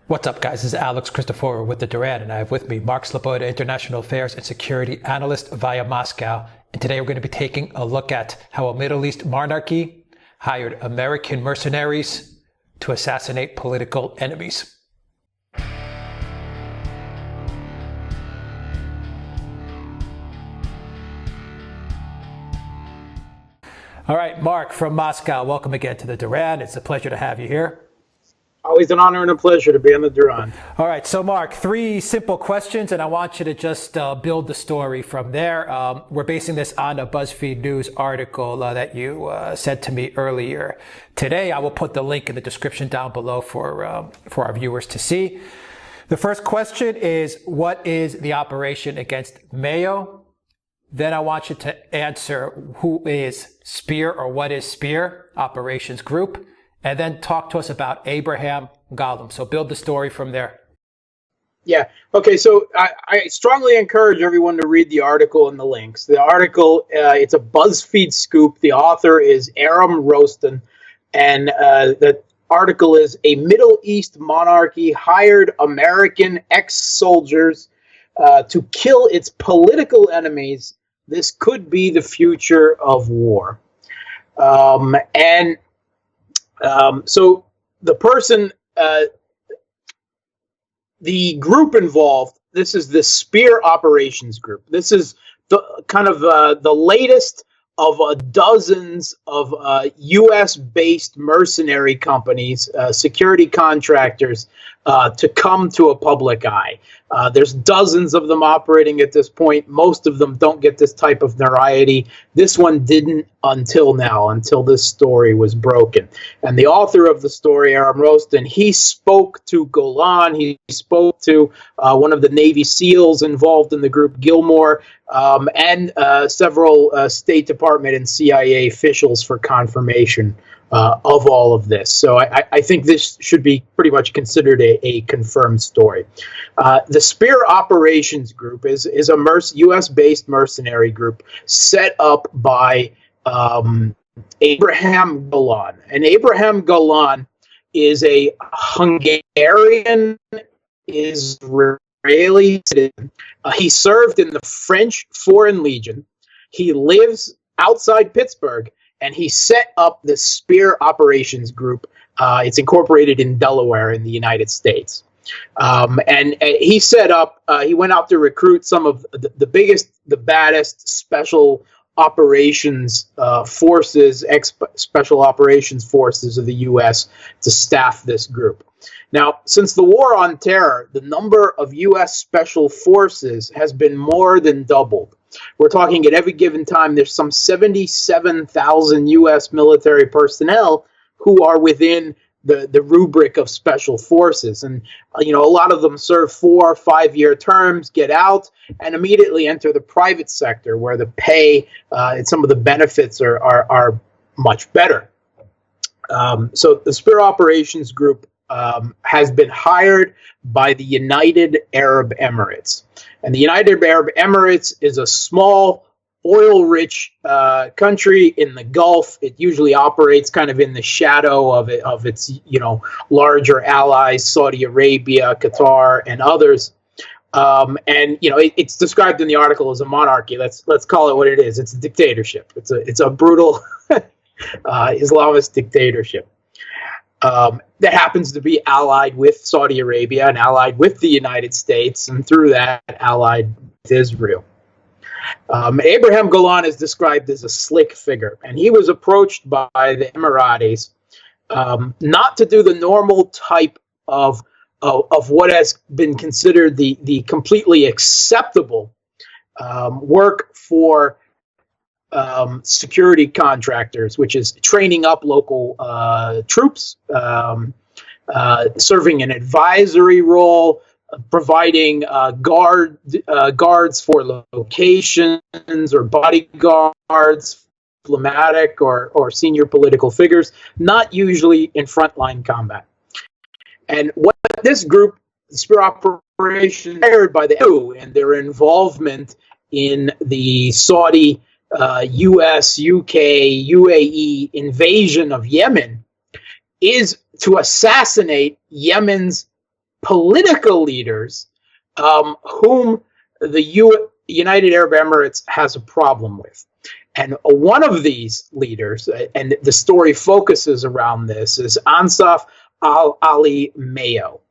What's up, guys? This is Alex Christoforou with the Duran, and I have with me Mark Sleboda, International Affairs and Security Analyst via Moscow. And today we're going to be taking a look at how a Middle East monarchy hired American mercenaries to assassinate political enemies. All right, Mark from Moscow, welcome again to the Duran. It's a pleasure to have you here. Always an honor and a pleasure to be on the Duran. All right, so Mark, three simple questions, and I want you to just build the story from there. We're basing this on a Buzzfeed News article that you sent to me earlier today. I will put the link in the description down below for our viewers to see. The first question is, what is the operation against Mayo? Then I want you to answer who is SPEAR or what is SPEAR Operations Group, and then talk to us about Abraham Golan. So build the story from there. Yeah. Okay. So I strongly encourage everyone to read the article and the links. The article, it's a BuzzFeed scoop. The author is Aram Roston, and the article is "A Middle East Monarchy Hired American Ex-Soldiers to Kill Its Political Enemies. This could be the future of war." So the person, the group involved, this is the SPEAR Operations Group. This is the kind of the latest of dozens of U.S.-based mercenary companies, security contractors, to come to a public eye. There's dozens of them operating at this point. Most of them don't get this type of notoriety. This one didn't until now, until this story was broken. And the author of the story, Aram Roston, he spoke to Golan. He spoke to one of the Navy SEALs involved in the group, Gilmore, and several State Department and CIA officials for confirmation of all of this. So I think this should be pretty much considered a confirmed story. The SPEAR Operations Group is a U.S.-based mercenary group set up by Abraham Golan. And Abraham Golan is a Hungarian Israeli citizen. He served in the French Foreign Legion. He lives outside Pittsburgh, and he set up the SPEAR Operations Group. It's incorporated in Delaware in the United States. And he set up, he went out to recruit some of the biggest, the baddest special operations forces, special operations forces of the U.S. to staff this group. Now, since the war on terror, the number of U.S. special forces has been more than doubled. We're talking at every given time, there's some 77,000 U.S. military personnel who are within the rubric of special forces. And, a lot of them serve 4 or 5 year terms, get out, and immediately enter the private sector where the pay and some of the benefits are much better. So the SPEAR Operations Group has been hired by the United Arab Emirates. And the United Arab Emirates is a small, oil-rich country in the Gulf. It usually operates kind of in the shadow of its larger allies, Saudi Arabia, Qatar, and others. It's described in the article as a monarchy. Let's call it what it is. It's a dictatorship. It's a brutal Islamist dictatorship. That happens to be allied with Saudi Arabia and allied with the United States, and through that, allied with Israel. Abraham Golan is described as a slick figure, and he was approached by the Emiratis not to do the normal type of what has been considered the completely acceptable work for security contractors, which is training up local troops, serving an advisory role, providing guards for locations or bodyguards, diplomatic or senior political figures, not usually in frontline combat. And what this group, the SPEAR Operation, hired by the EU and their involvement in the Saudi, US, UK, UAE invasion of Yemen, is to assassinate Yemen's political leaders whom the United Arab Emirates has a problem with. And one of these leaders, and the story focuses around this, is Saif Ali Mayo.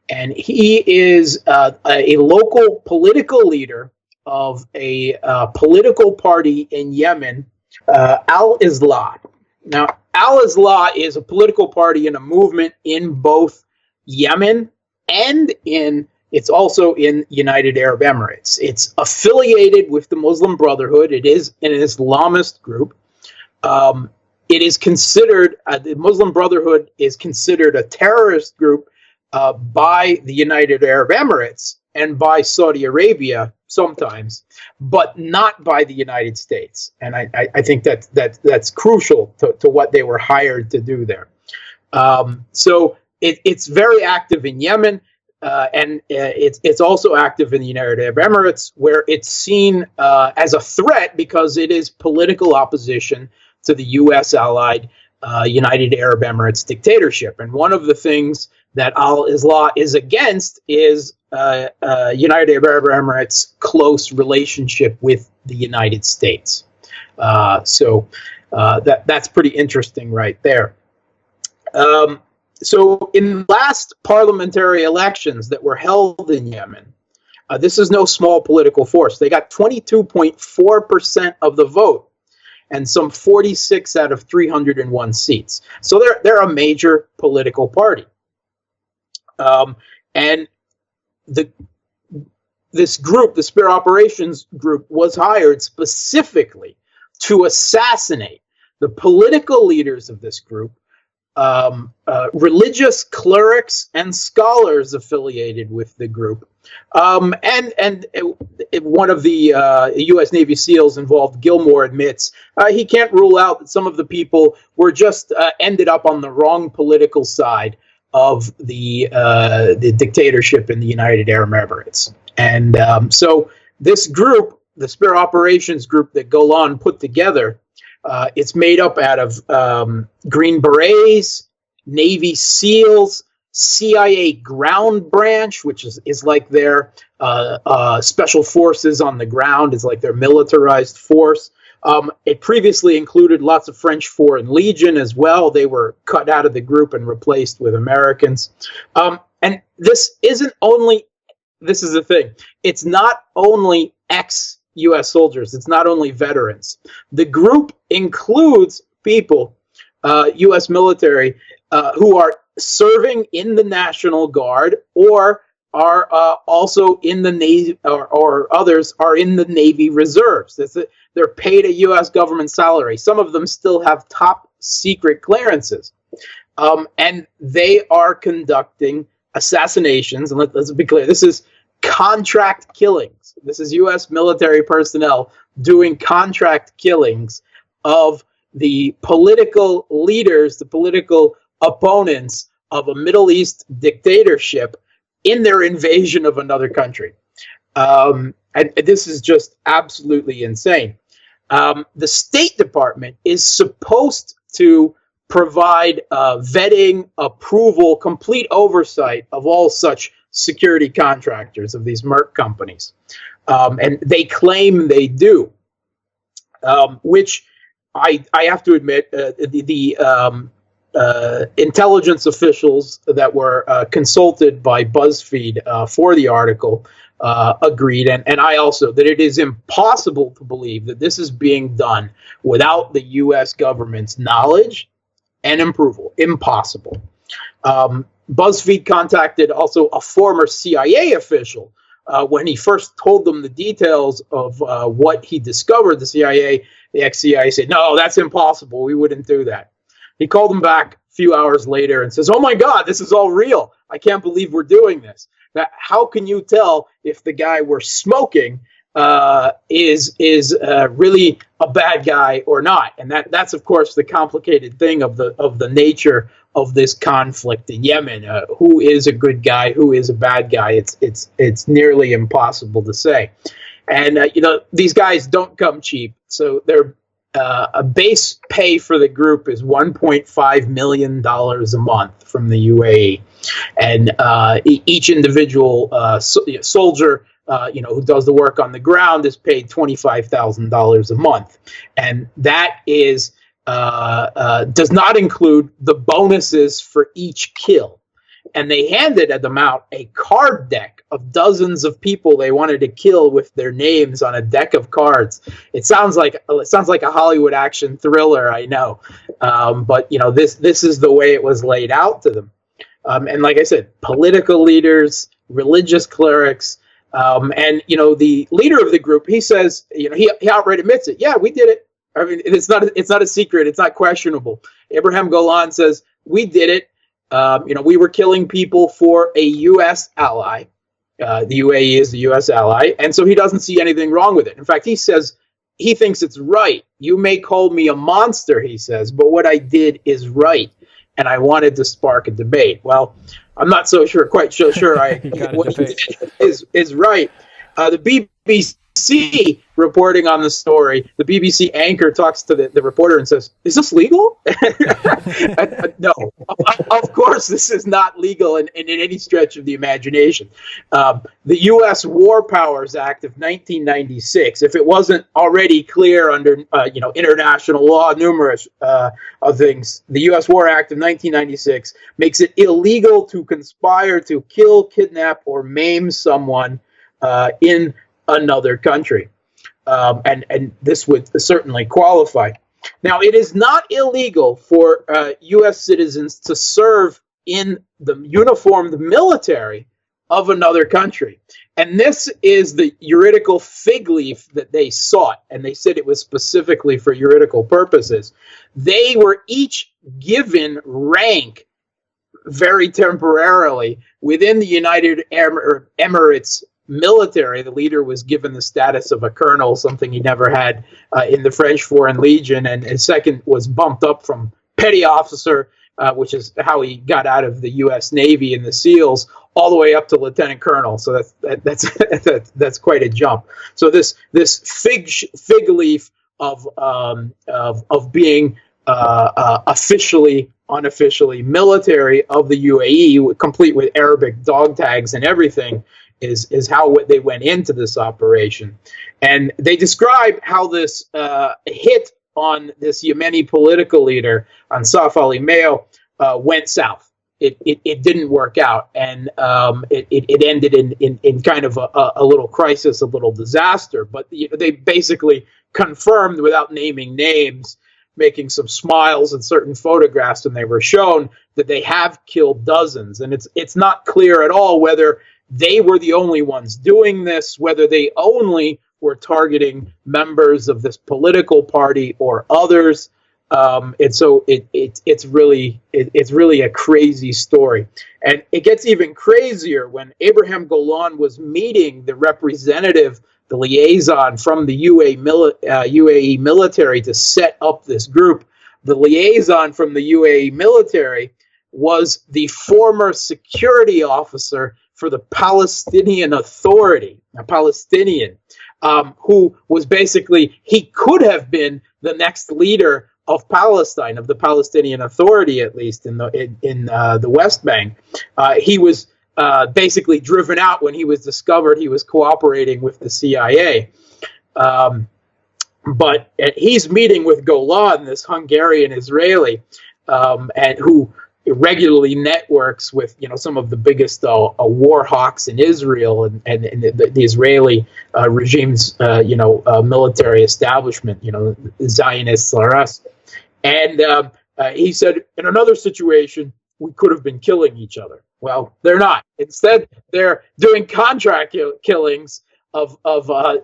And he is a local political leader of a political party in Yemen, Al-Islah. Now, Al-Islah is a political party and a movement in both Yemen and it's also in United Arab Emirates. It's affiliated with the Muslim Brotherhood. It is an Islamist group. It is considered, the Muslim Brotherhood is considered a terrorist group by the United Arab Emirates and by Saudi Arabia sometimes, but not by the United States. And I think that's crucial to what they were hired to do there. So it's very active in Yemen, and it's also active in the United Arab Emirates, where it's seen as a threat because it is political opposition to the U.S.-allied United Arab Emirates dictatorship. And one of the things that Al-Islah is against is United Arab Emirates' close relationship with the United States. So that's pretty interesting right there. So in last parliamentary elections that were held in Yemen, this is no small political force. They got 22.4% of the vote and some 46 out of 301 seats. So they're a major political party. And this group, the Spear Operations Group, was hired specifically to assassinate the political leaders of this group, religious clerics and scholars affiliated with the group, and one of the U.S. Navy SEALs involved, Gilmore, admits he can't rule out that some of the people were just ended up on the wrong political side of the dictatorship in the United Arab Emirates. And so this group, the Spear Operations Group that Golan put together, it's made up out of Green Berets, Navy SEALs, CIA ground branch, which is like their special forces on the ground, is like their militarized force. It previously included lots of French Foreign Legion as well. They were cut out of the group and replaced with Americans. And this is the thing. It's not only ex-U.S. soldiers. It's not only veterans. The group includes people, U.S. military, who are serving in the National Guard or are also in the Navy, or others are in the Navy Reserves. They're paid a U.S. government salary. Some of them still have top secret clearances. And they are conducting assassinations. And let's be clear, this is contract killings. This is U.S. military personnel doing contract killings of the political leaders, the political opponents of a Middle East dictatorship in their invasion of another country. And this is just absolutely insane. The State Department is supposed to provide vetting, approval, complete oversight of all such security contractors of these merc companies. And they claim they do, which I have to admit, the intelligence officials that were consulted by Buzzfeed for the article agreed, and I also, that it is impossible to believe that this is being done without the U.S. government's knowledge and approval. Impossible. Buzzfeed contacted also a former CIA official when he first told them the details of what he discovered. The ex-CIA said, "No, that's impossible. We wouldn't do that." He called him back a few hours later and says, "Oh my God, this is all real. I can't believe we're doing this." Now, how can you tell if the guy we're smoking is really a bad guy or not? And that's of course the complicated thing of the nature of this conflict in Yemen. Who is a good guy? Who is a bad guy? It's nearly impossible to say. And these guys don't come cheap. So they're a base pay for the group is $1.5 million a month from the UAE, and each individual soldier, who does the work on the ground is paid $25,000 a month, and that is does not include the bonuses for each kill. And they handed them out a card deck of dozens of people they wanted to kill with their names on a deck of cards. It sounds like a Hollywood action thriller, I know, but this is the way it was laid out to them. And like I said, political leaders, religious clerics, and the leader of the group, he says, he outright admits it. Yeah, we did it. I mean, it's not a secret. It's not questionable. Abraham Golan says, we did it. We were killing people for a U.S. ally. The UAE is the U.S. ally, and so he doesn't see anything wrong with it. In fact, he says he thinks it's right. You may call me a monster, he says, but what I did is right, and I wanted to spark a debate. Well, I'm not quite so sure what he did is right. The BBC reporting on the story, the BBC anchor talks to the reporter and says, is this legal? No, of course this is not legal in any stretch of the imagination. The U.S. War Powers Act of 1996, if it wasn't already clear under international law, numerous of things, the U.S. War Act of 1996 makes it illegal to conspire to kill, kidnap, or maim someone in another country. And this would certainly qualify. Now, it is not illegal for U.S. citizens to serve in the uniformed military of another country. And this is the juridical fig leaf that they sought, and they said it was specifically for juridical purposes. They were each given rank very temporarily within the United Arab Emirates military. The leader was given the status of a colonel, something he never had in the French Foreign Legion, and his second was bumped up from petty officer, which is how he got out of the U.S. Navy and the SEALs, all the way up to lieutenant colonel. So that's quite a jump. So this fig leaf of being officially, unofficially military of the UAE, complete with Arabic dog tags and everything, is how they went into this operation. And they describe how this hit on this Yemeni political leader, on Saif Ali Mayo, went south. It didn't work out, and it ended in kind of a little crisis, a little disaster. But they basically confirmed, without naming names, making some smiles in certain photographs when they were shown, that they have killed dozens. And it's not clear at all whether they were the only ones doing this, whether they only were targeting members of this political party or others. And so it's really a crazy story. And it gets even crazier when Abraham Golan was meeting the representative, the liaison from the UAE military to set up this group. The liaison from the UAE military was the former security officer for the Palestinian Authority, a Palestinian, who was basically, he could have been the next leader of Palestine, of the Palestinian Authority, at least in the West Bank. He was basically driven out when he was discovered he was cooperating with the CIA. But he's meeting with Golan, this Hungarian Israeli, and who regularly networks with some of the biggest war hawks in Israel and the Israeli regime's military establishment, Zionists are us. And he said, in another situation, we could have been killing each other. Well, they're not. Instead, they're doing contract killings of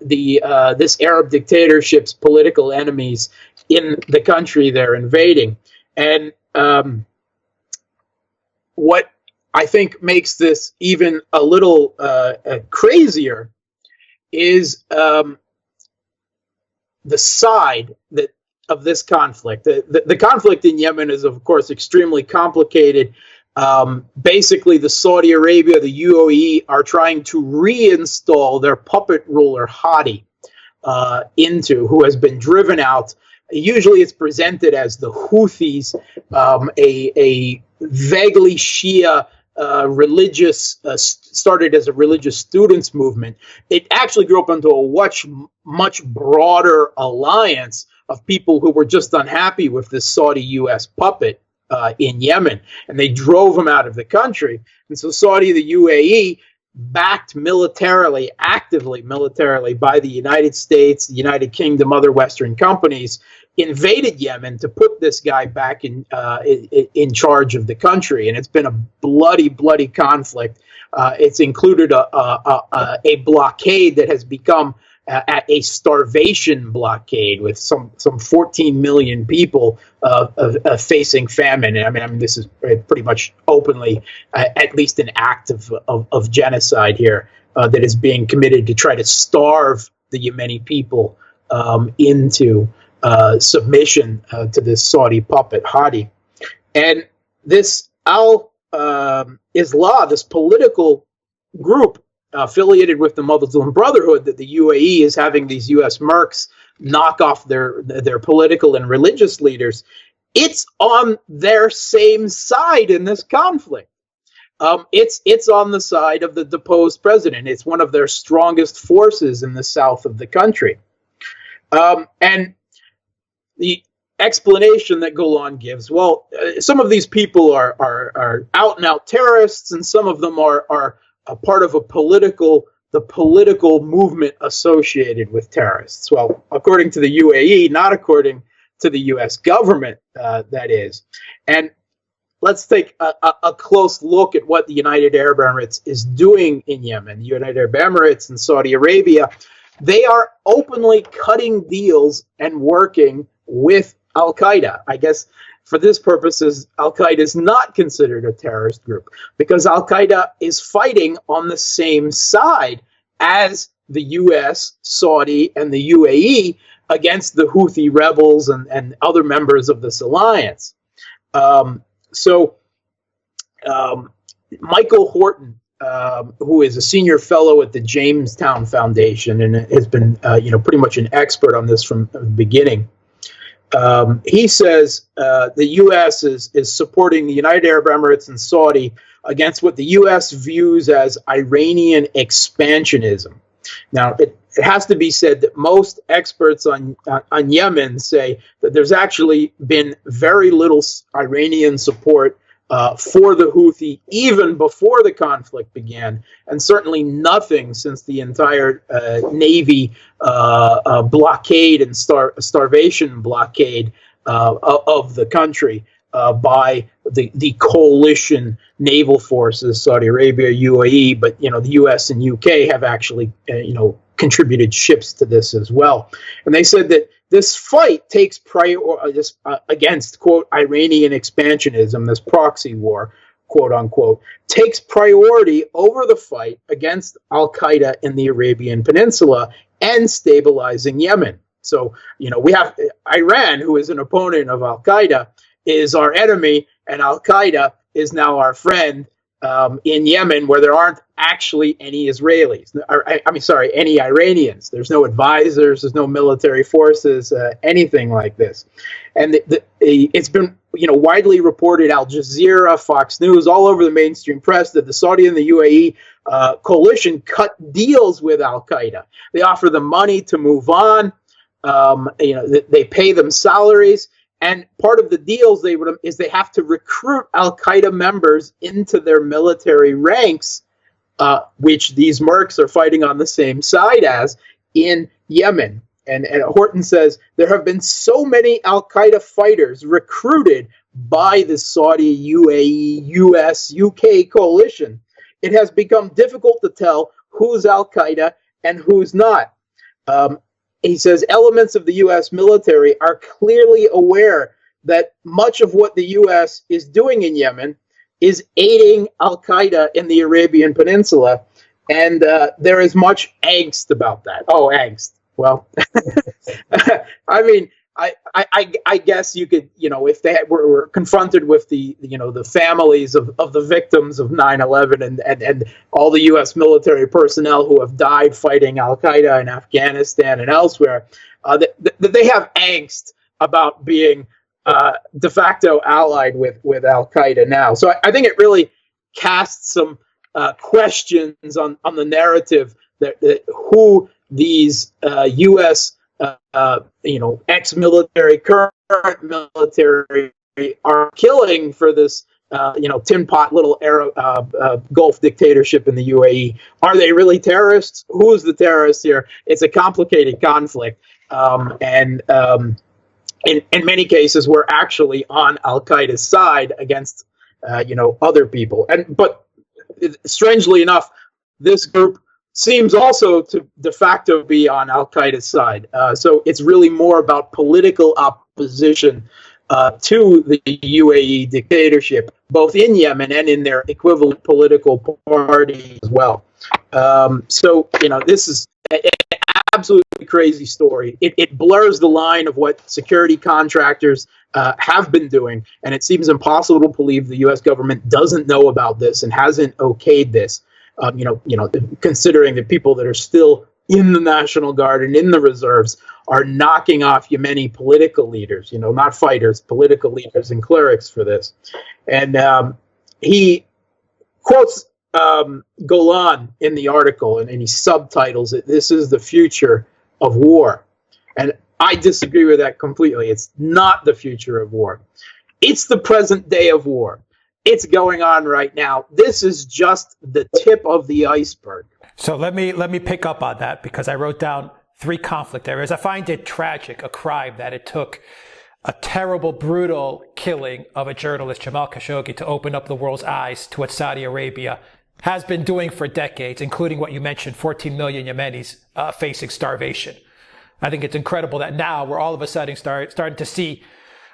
this Arab dictatorship's political enemies in the country they're invading. And what I think makes this even a little crazier is the side of this conflict. The conflict in Yemen is, of course, extremely complicated. Basically, the Saudi Arabia, the UAE, are trying to reinstall their puppet ruler Hadi, who has been driven out Usually it's presented as the Houthis, a vaguely Shia religious, started as a religious students movement. It actually grew up into a much broader alliance of people who were just unhappy with this Saudi-U.S. puppet in Yemen, and they drove him out of the country. And so Saudi, the UAE, backed actively militarily by the United States, the United Kingdom, other Western companies, invaded Yemen to put this guy back in charge of the country. And it's been a bloody conflict. It's included a blockade that has become a starvation blockade with some 14 million people facing famine. And I mean, this is pretty much openly, at least an act of genocide here that is being committed to try to starve the Yemeni people into submission to this Saudi puppet Hadi. And this Al-Islah, this political group affiliated with the Muslim Brotherhood, that the UAE is having these U.S. mercs knock off their political and religious leaders, it's on their same side in this conflict. It's on the side of the deposed president. It's one of their strongest forces in the south of the country. And the explanation that Golan gives, well, some of these people are out and out terrorists, and some of them are a part of the political movement associated with terrorists. Well, according to the UAE, not according to the U.S. government, that is. And let's take a close look at what the United Arab Emirates is doing in Yemen. The United Arab Emirates and Saudi Arabia, they are openly cutting deals and working with Al-Qaeda. I guess for this purposes, Al-Qaeda is not considered a terrorist group because Al-Qaeda is fighting on the same side as the U.S., Saudi, and the UAE against the Houthi rebels and other members of this alliance. So Michael Horton, who is a senior fellow at the Jamestown Foundation and has been pretty much an expert on this from the beginning, he says the U.S. is supporting the United Arab Emirates and Saudi against what the U.S. views as Iranian expansionism. Now, it has to be said that most experts on Yemen say that there's actually been very little Iranian support for the Houthi even before the conflict began, and certainly nothing since the entire Navy blockade and starvation blockade of the country by the coalition naval forces, Saudi Arabia, UAE, but the U.S. and UK have actually contributed ships to this as well. And they said that this fight takes against, quote, Iranian expansionism, this proxy war, quote unquote, takes priority over the fight against Al-Qaeda in the Arabian Peninsula and stabilizing Yemen. So, we have Iran, who is an opponent of Al-Qaeda, is our enemy, and Al-Qaeda is now our friend in Yemen, where there aren't actually any Israelis. Any Iranians. There's no advisors, there's no military forces, anything like this. And it's been widely reported, Al Jazeera, Fox News, all over the mainstream press, that the Saudi and the UAE coalition cut deals with Al-Qaeda. They offer them money to move on. They pay them salaries. And part of the deals is they have to recruit Al-Qaeda members into their military ranks, which these mercs are fighting on the same side as in Yemen. And Horton says there have been so many Al-Qaeda fighters recruited by the Saudi, UAE, US, UK coalition. It has become difficult to tell who's Al-Qaeda and who's not. He says elements of the U.S. military are clearly aware that much of what the U.S. is doing in Yemen is aiding Al-Qaeda in the Arabian Peninsula, and there is much angst about that. Oh, angst. Well, I mean, I guess you could, if they were confronted with the families of the victims of 9/11 and all the U.S. military personnel who have died fighting Al-Qaeda in Afghanistan and elsewhere, that they have angst about being de facto allied with Al Qaeda now. So I think it really casts some questions on the narrative that who these U.S. Ex-military, current military are killing for this tin pot little Arab Gulf dictatorship in the UAE. Are they really terrorists? Who's the terrorist here? It's a complicated conflict, and in many cases, we're actually on Al Qaeda's side against other people. But strangely enough, this group seems also to de facto be on Al Qaeda's side. So it's really more about political opposition to the UAE dictatorship, both in Yemen and in their equivalent political party as well. This is an absolutely crazy story. It blurs the line of what security contractors have been doing, and it seems impossible to believe the U.S. government doesn't know about this and hasn't okayed this. Considering the people that are still in the National Guard and in the reserves are knocking off Yemeni political leaders, not fighters, political leaders and clerics for this. And he quotes Golan in the article, and he subtitles it, "This is the future of war." And I disagree with that completely. It's not the future of war. It's the present day of war. It's going on right now. This is just the tip of the iceberg. So let me pick up on that, because I wrote down 3 conflict areas. I find it tragic, a crime, that it took a terrible, brutal killing of a journalist, Jamal Khashoggi, to open up the world's eyes to what Saudi Arabia has been doing for decades, including what you mentioned, 14 million Yemenis facing starvation. I think it's incredible that now we're all of a sudden starting to see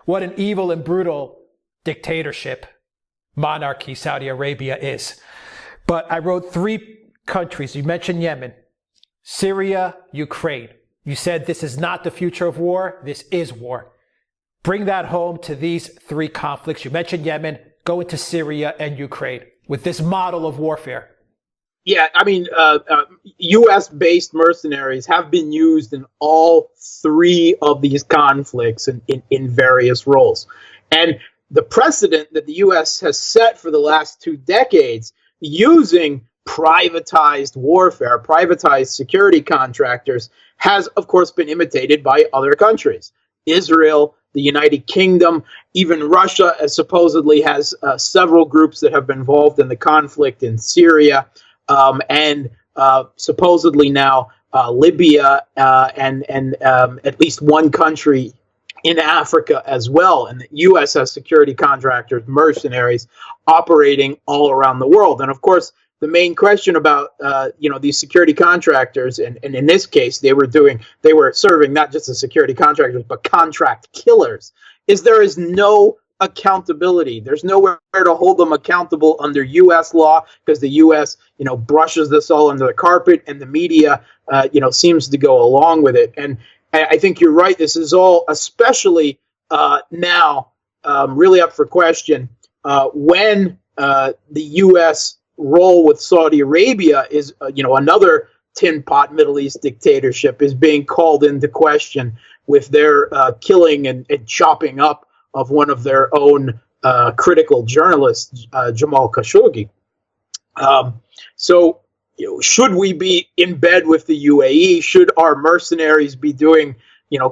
what an evil and brutal dictatorship, monarchy Saudi Arabia is. But I wrote 3 countries. You mentioned Yemen, Syria, Ukraine. You said this is not the future of war. This is war. Bring that home to these 3 conflicts. You mentioned Yemen. Go into Syria and Ukraine with this model of warfare. Yeah, I mean, U.S.-based mercenaries have been used in all 3 of these conflicts in various roles. And the precedent that the U.S. has set for the last 2 decades using privatized warfare, privatized security contractors, has, of course, been imitated by other countries. Israel, the United Kingdom, even Russia supposedly has several groups that have been involved in the conflict in Syria, and supposedly now Libya and at least one country in Africa as well. And the U.S. has security contractors, mercenaries, operating all around the world. And of course, the main question about these security contractors, and in this case, they were serving not just the security contractors but contract killers, is there is no accountability. There's nowhere to hold them accountable under U.S. law, because the U.S. brushes this all under the carpet, and the media seems to go along with it. And I think you're right. This is all, especially now, really up for question when the U.S. role with Saudi Arabia is, another tin pot Middle East dictatorship, is being called into question with their killing and chopping up of one of their own critical journalists, Jamal Khashoggi. So, should we be in bed with the UAE? Should our mercenaries be doing,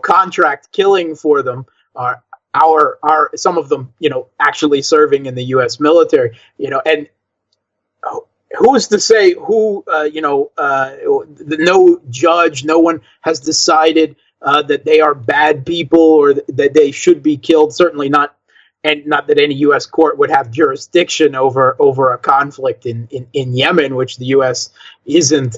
contract killing for them? Our some of them, actually serving in the U.S. military, and who's to say who, no judge, no one has decided that they are bad people or that they should be killed. Certainly not, and not that any U.S. court would have jurisdiction over a conflict in Yemen, which the U.S. isn't,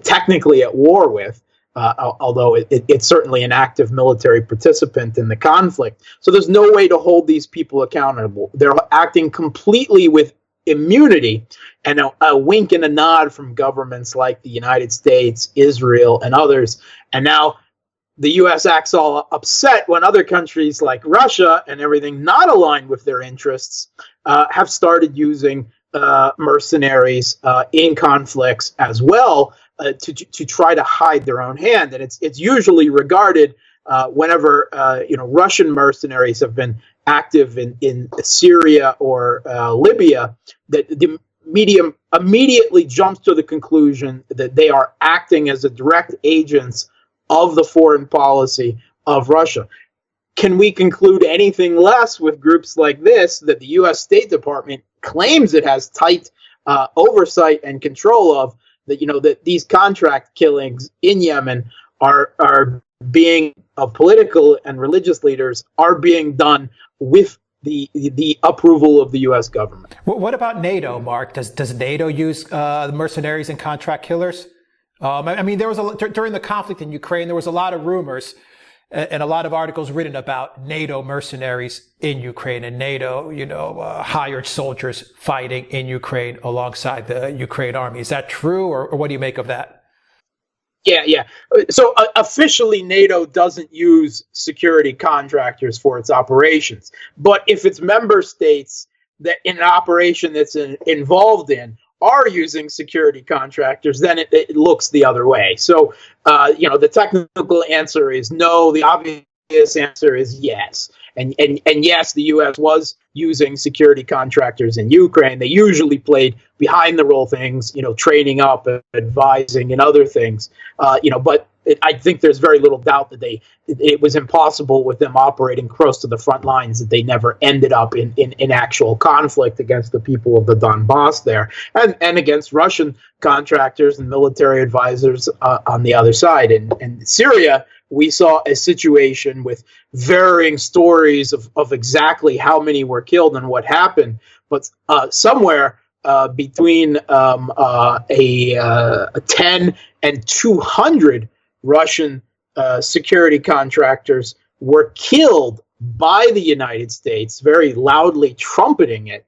technically at war with. Although it's certainly an active military participant in the conflict. So there's no way to hold these people accountable. They're acting completely with immunity, and a wink and a nod from governments like the United States, Israel, and others. And now the U.S. acts all upset when other countries like Russia and everything not aligned with their interests have started using mercenaries in conflicts as well, to try to hide their own hand. And it's usually regarded whenever Russian mercenaries have been active in Syria or Libya, that the medium immediately jumps to the conclusion that they are acting as a direct agents of the foreign policy of Russia. Can we conclude anything less with groups like this, that the U.S. State Department claims it has tight oversight and control of, that these contract killings in Yemen are being, of political and religious leaders, are being done with the approval of the U.S. government? What about NATO, Mark? Does NATO use mercenaries and contract killers? I mean, there was during the conflict in Ukraine, there was a lot of rumors and a lot of articles written about NATO mercenaries in Ukraine, and NATO, hired soldiers fighting in Ukraine alongside the Ukraine army. Is that true, or what do you make of that? Yeah. So officially, NATO doesn't use security contractors for its operations. But if its member states that in an operation that's involved in are using security contractors, then it looks the other way. So, the technical answer is no. The obvious answer is yes. And yes, the U.S. was using security contractors in Ukraine. They usually played behind the role things, training up, advising, and other things. But I think there's very little doubt that it was impossible with them operating close to the front lines that they never ended up in actual conflict against the people of the Donbass there, and against Russian contractors and military advisors on the other side. In Syria, we saw a situation with varying stories of exactly how many were killed and what happened, but somewhere between 10 and 200 Russian security contractors were killed by the United States, very loudly trumpeting it,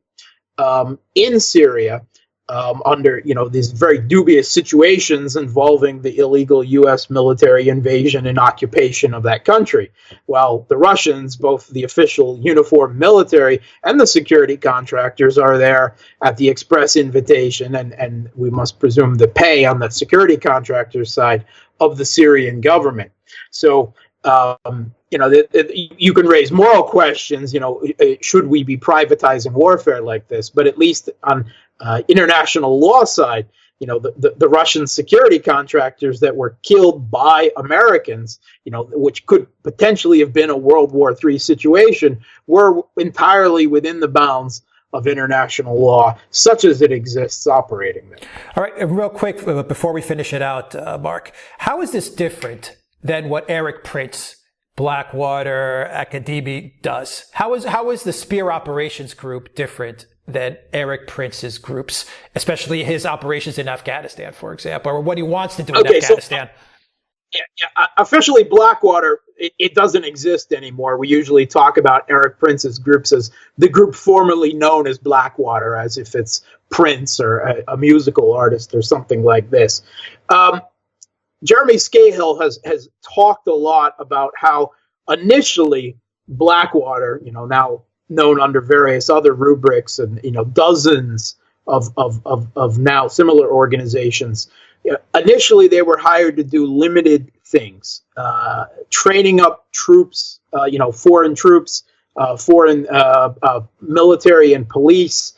in Syria, under these very dubious situations involving the illegal U.S. military invasion and occupation of that country. While the Russians, both the official uniformed military and the security contractors, are there at the express invitation, and we must presume the pay on the security contractors' side of the Syrian government. So, you can raise moral questions. Should we be privatizing warfare like this? But at least on international law side, the Russian security contractors that were killed by Americans, which could potentially have been a World War III situation, were entirely within the bounds of international law, such as it exists operating there. All right, real quick, before we finish it out, Mark, how is this different than what Erik Prince, Blackwater, Academy does? How is the Spear Operations Group different than Erik Prince's groups, especially his operations in Afghanistan, for example, or what he wants to do in Afghanistan? Officially, Blackwater, it doesn't exist anymore. We usually talk about Erik Prince's groups as the group formerly known as Blackwater, as if it's Prince or a musical artist or something like this. Jeremy Scahill has talked a lot about how initially Blackwater, now known under various other rubrics, and dozens of now similar organizations. Initially, they were hired to do limited things, training up troops, foreign troops, foreign military and police,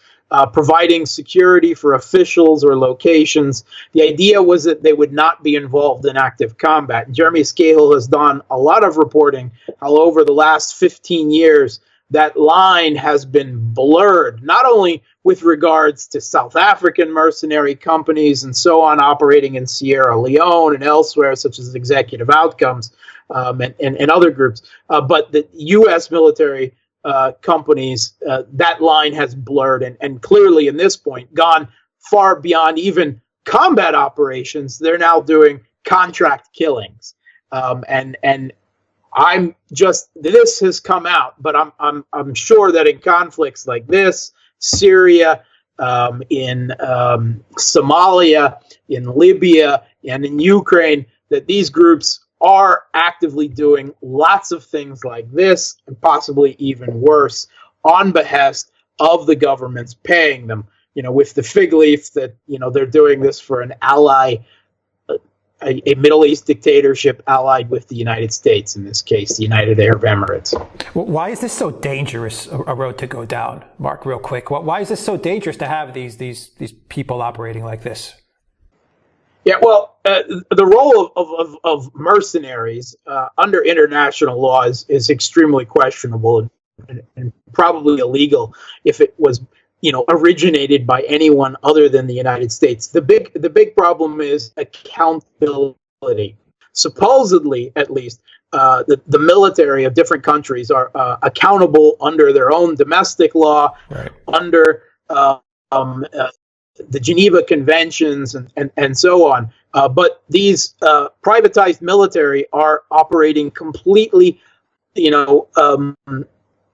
providing security for officials or locations. The idea was that they would not be involved in active combat. And Jeremy Scahill has done a lot of reporting how over the last 15 years, that line has been blurred, not only with regards to South African mercenary companies and so on operating in Sierra Leone and elsewhere, such as Executive Outcomes and other groups, but the U.S. military companies, that line has blurred and clearly in this point gone far beyond even combat operations. They're now doing contract killings. This has come out, but I'm sure that in conflicts like this, Syria, in Somalia, in Libya, and in Ukraine, that these groups are actively doing lots of things like this, and possibly even worse, on behest of the governments paying them, with the fig leaf that, they're doing this for an ally a Middle East dictatorship allied with the United States, in this case, the United Arab Emirates. Why is this so dangerous a road to go down, Mark, real quick? Why is this so dangerous to have these people operating like this? Yeah, well, the role of mercenaries under international law is extremely questionable and probably illegal if it was, originated by anyone other than the United States. The big problem is accountability. Supposedly, at least, the military of different countries are accountable under their own domestic law, right, under the Geneva Conventions and so on. But these privatized military are operating completely,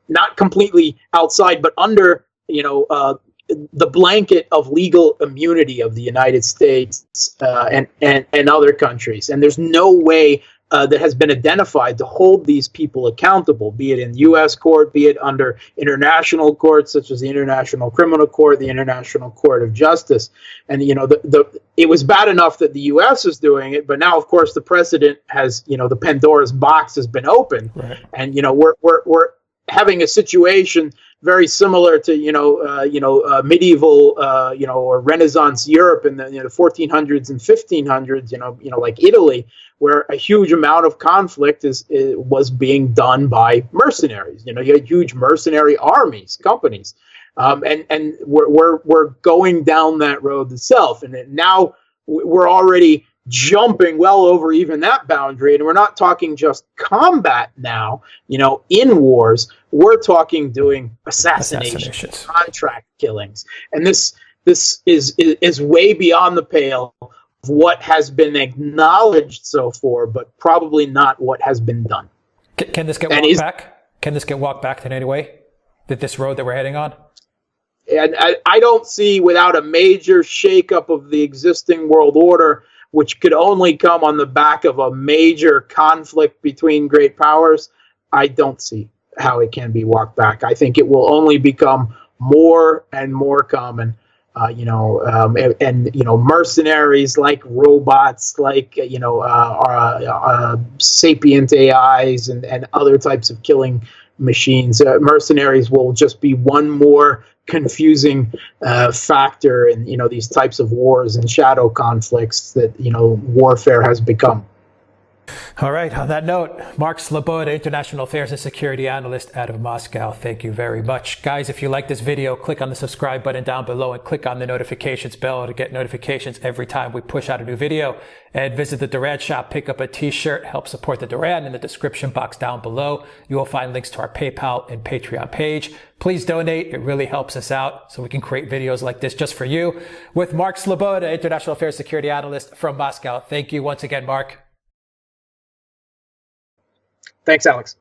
not completely outside, but under, the blanket of legal immunity of the United States and other countries. And there's no way that has been identified to hold these people accountable, be it in U.S. court, be it under international courts such as the International Criminal Court, the International Court of Justice. And, it was bad enough that the U.S. is doing it, but now, of course, the president has, the Pandora's box has been opened. Right. And, we're having a situation very similar to, medieval, or Renaissance Europe in the 1400s and 1500s, like Italy, where a huge amount of conflict was being done by mercenaries. You had huge mercenary armies, companies, and we're going down that road itself. And now we're already jumping well over even that boundary, and we're not talking just combat now. In wars, we're talking doing assassinations, contract killings, and this is way beyond the pale of what has been acknowledged so far, but probably not what has been done. Can this get walked back? Can this get walked back in any way? This road that we're heading on? And I don't see, without a major shakeup of the existing world order, which could only come on the back of a major conflict between great powers, I don't see how it can be walked back. I think it will only become more and more common, mercenaries like robots, like, sapient AIs and other types of killing machines. Mercenaries will just be one more confusing factor in these types of wars and shadow conflicts that warfare has become. All right. On that note, Mark Sleboda, International Affairs and Security Analyst out of Moscow. Thank you very much. Guys, if you like this video, click on the subscribe button down below and click on the notifications bell to get notifications every time we push out a new video. And visit the Duran shop, pick up a t-shirt, help support the Duran in the description box down below. You will find links to our PayPal and Patreon page. Please donate. It really helps us out so we can create videos like this just for you. With Mark Sleboda, International Affairs Security Analyst from Moscow. Thank you once again, Mark. Thanks, Alex.